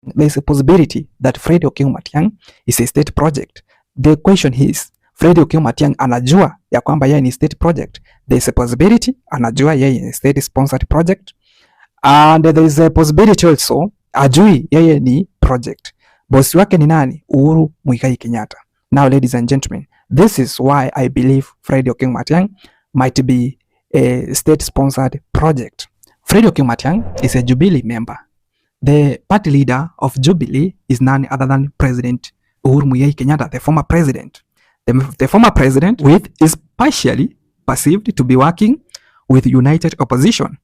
there's a possibility that Fred Okengo Matiang'i is a state project. The question is, Fred Okengo Matiang'i anajua ya kwamba yeye ni state project? There's a possibility anajua yeye ni state sponsored project, and there's a possibility also ajui yeye ni project. Boss wake ni nani? Uhuru Muigai Kenyatta. Now, ladies and gentlemen, this is why I believe Fred Okengo Matiang'i might be a state sponsored project. Fred Okengo Matiang'i is a Jubilee member. The party leader of Jubilee is none other than President Uhuru Muigai Kenyatta, the former president. The former president is partially perceived to be working with united opposition,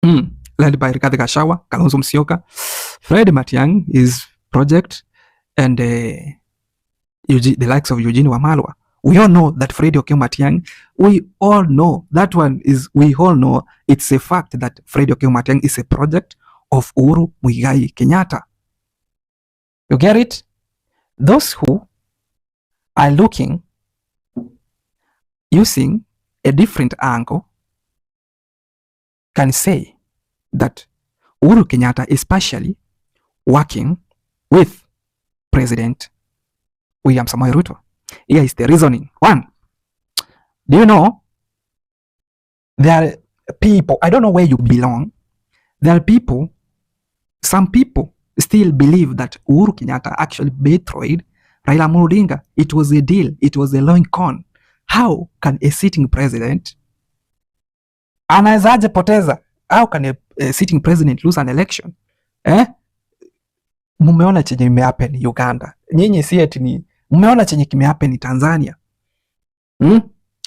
led by Rigathi Gachagua, Kalonzo Musyoka, Fred Matiang'i is project, and the likes of Eugene Wamalwa. We all know that Fred Okengo Matiang'i, we all know it's a fact that Fred Okengo Matiang'i is a project of Uhuru Muigai Kenyatta. You get it? Those who are looking using a different angle can say that Uhuru Kenyatta is partially working with President William Samoei Ruto. Here is the reasoning. One, do you know there are people, I don't know where you belong, there are people, some people still believe that Uhuru Kenyatta actually betrayed Raila Amolo Odinga. It was a deal. It was a long con. How can a sitting president anawezaje poteza? How can a sitting president lose an election? Mumeona chenye kimehappen Uganda. Nyinyi si eti ni mumeona chenye kimehappen Tanzania.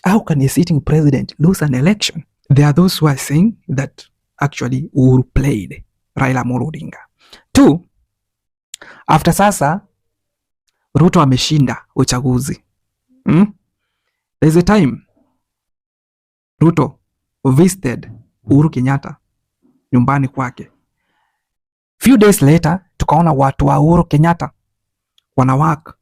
How can a sitting president lose an election? There are those who are saying that actually Uhuru played Raila Amolo Odinga. Two, after sasa Ruto ameshinda uchaguzi. There's a time Ruto visited Uhuru Kenyatta nyumbani kwake. Few days later tukaona watu wa Uhuru Kenyatta wana work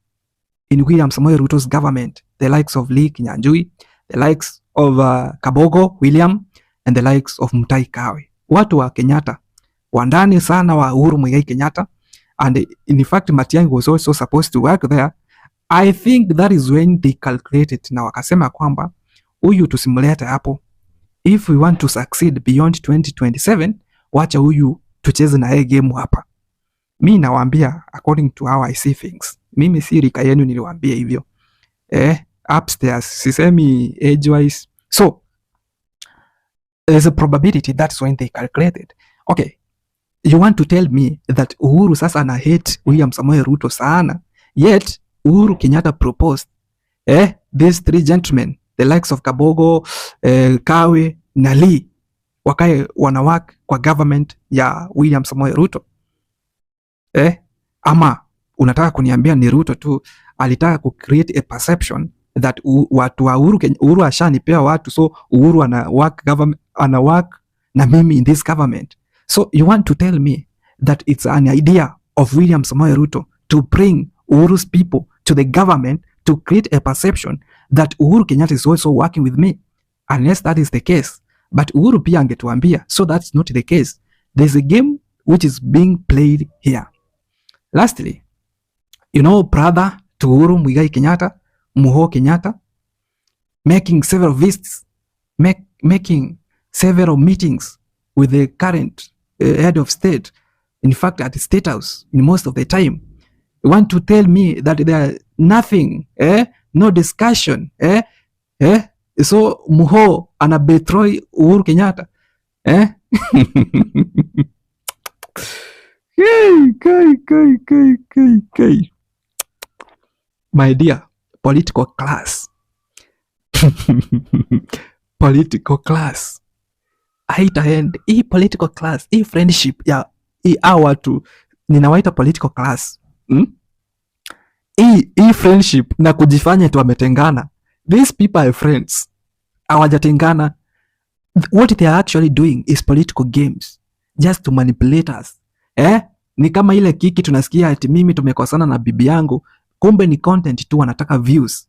in William Samoei Ruto's government, the likes of Lee Kinyanjui, the likes of Kabogo William, and the likes of Mutahi Kagwe. Watu wa Kenyatta wandani sana wa Uhuru Muigai Kenyatta, and in fact Matiang'i was also supposed to work there. I think that is when they calculated na wakasema kwamba huyu tusimulete hapo, if we want to succeed beyond 2027 wacha huyu tucheze na yeye game hapa. Mimi nawaambia according to how I see things. Mimi si rika yenu niliwaambia hivyo. Upstairs sisemi age wise. So there's a probability that's when they calculated. Okay, you want to tell me that Uhuru sasa ana hate William Samoei Ruto sana, yet Uhuru Kenyatta proposed these three gentlemen, the likes of Kabogo, Kagwe na Lee, wakae wanawak kwa government ya William Samoei Ruto. Ama unataka kuniambia ni Ruto tu alitaka ku create a perception that watu wa Uhuru ashanipea watu, so Uhuru ana work na mimi in this government. So you want to tell me that it's an idea of William Samoei Ruto to bring Uhuru's people to the government to create a perception that Uhuru Kenyatta is also working with me? Unless that is the case. But Uhuru pia angetuambia, so that's not the case. There's a game which is being played here. Lastly, you know, brother to Uhuru Muigai Kenyatta, Muho Kenyatta, making several visits, making several meetings with the current head of state, in fact at the State House in most of the time. You want to tell me that there nothing, no discussion, so Muho ana betray Uhuru Kenyatta, Kai. My dear political class, political class, haitaend hii political class, hii friendship ya hii watu ninawaita political class. Hii friendship na kujifanya tu wametengana. These people are friends, hawajatengana. What they are actually doing is political games just to manipulate us. Ni kama ile kiki tunasikia ati mimi tumekosana na bibi yangu, kumbe ni content tu, wanataka views.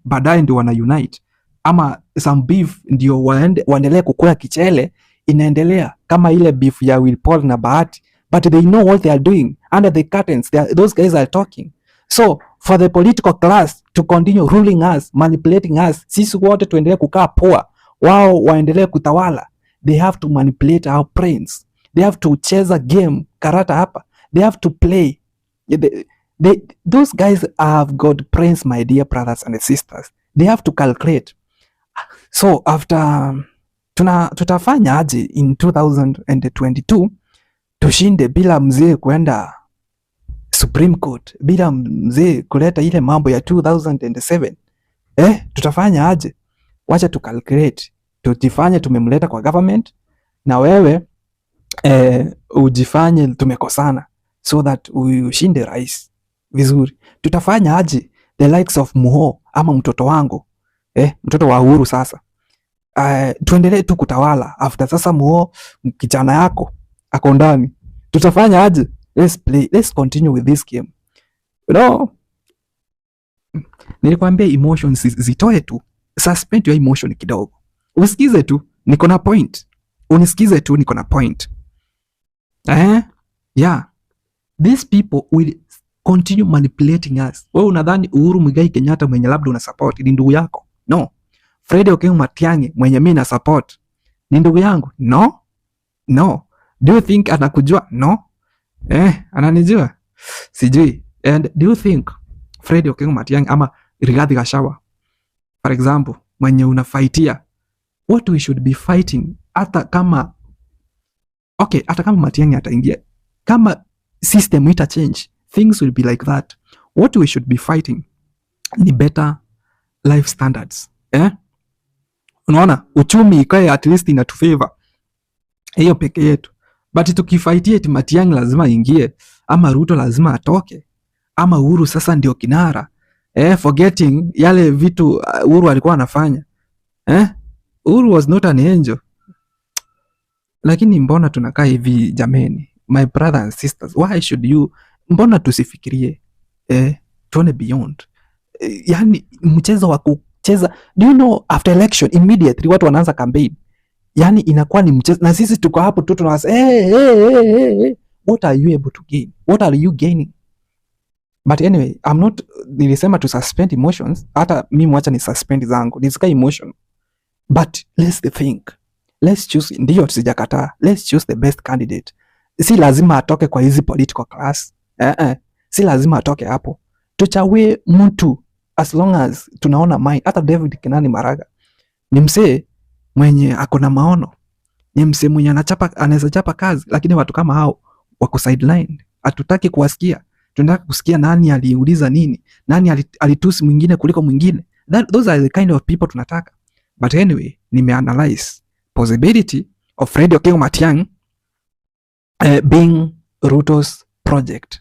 Baadaye ndio wana unite, ama some beef ndio waendelee kukula kichele inaendelea, kama ile beef ya Will Paul na Bahati but they know what they are doing under the curtains. Those guys are talking. So for the political class to continue ruling us, manipulating us, sisi wote tuendelee kukaa poa, wao waendelee kutawala, they have to manipulate our brains. They have to cheza game karata hapa. They have to play. Those guys have got brains, my dear brothers and sisters. They have to calculate. So after tutafanya aje in 2022 tushinde bila mzee kwenda Supreme Court, bila mzee kuleta ile mambo ya 2007. Tutafanya aje? Wacha tu calculate. Tujifanye tumemleta kwa government na wewe ujifanye tumekosana so that ushinde rais vizuri. Tutafanya aje the likes of Muho ama mtoto wangu mtoto wa Uhuru sasa. Tuendelee tu kutawala after sasa Muho kijana yako ako ndani. Tutafanya aje? Let's play. Let's continue with this game. You know, nilikwambia emotions zitoe tu. Suspend your emotion kidogo. Usikize tu, niko na point. Unisikize tu, niko na point. Yeah. These people will continue manipulating us. Wewe unadhani Uhuru Muigai Kenyatta mwenye labda una support ni ndugu yako? No. Fred Okengo Matiang'i mwenye mimi na support ni ndugu yangu? No. Do you think anakujua? No. Ananijua? Sijui. And do you think Fred Okengo Matiang'i ama Rigathi Gachagua, for example, mwenye unafaitia, what we should be fighting, hata kama Matiang'i ataingia, kama system ita change, things will be like that. What we should be fighting ni better life standards. Unaona, uchumi ikae at least ina favor hiyo peke yetu. But tukifaitia eti Matiang'i lazima ingie, ama Ruto lazima atoke, ama Uhuru sasa ndio kinara, forgetting yale vitu Uhuru alikuwa anafanya. Uhuru was not an angel. Lakini mbona tunakaa hivi jameni? My brothers and sisters, why should you, mbona tusifikirie tuone beyond? Yani mchezo wa kucheza, do you know after election immediately watu wanaanza campaign. Yani inakuwa ni mchezo na sisi tuko hapo tu tunasema what are you able to gain? What are you gaining? But anyway, nilisema to suspend emotions. Hata mimi mwacha ni suspend zangu. Nisika emotion. But let's think. Let's choose, ndio tusijakataa. Let's choose the best candidate. Si lazima atoke kwa hizi political class. Si lazima atoke hapo. Tuchague mtu as long as tunaona mind. Hata David Kenani Maraga ni msee mwenye ako na maono. Ni msee mwenye anaweza chapa kazi, lakini watu kama hao wako sideline. Hatutaki kuwasikia. Tunataka kusikia nani aliuliza nini, nani alitusi mwingine kuliko mwingine. Those are the kind of people tunataka. But anyway, nimeanalyze possibility of Fred Okengo Matiang'i being Ruto's project.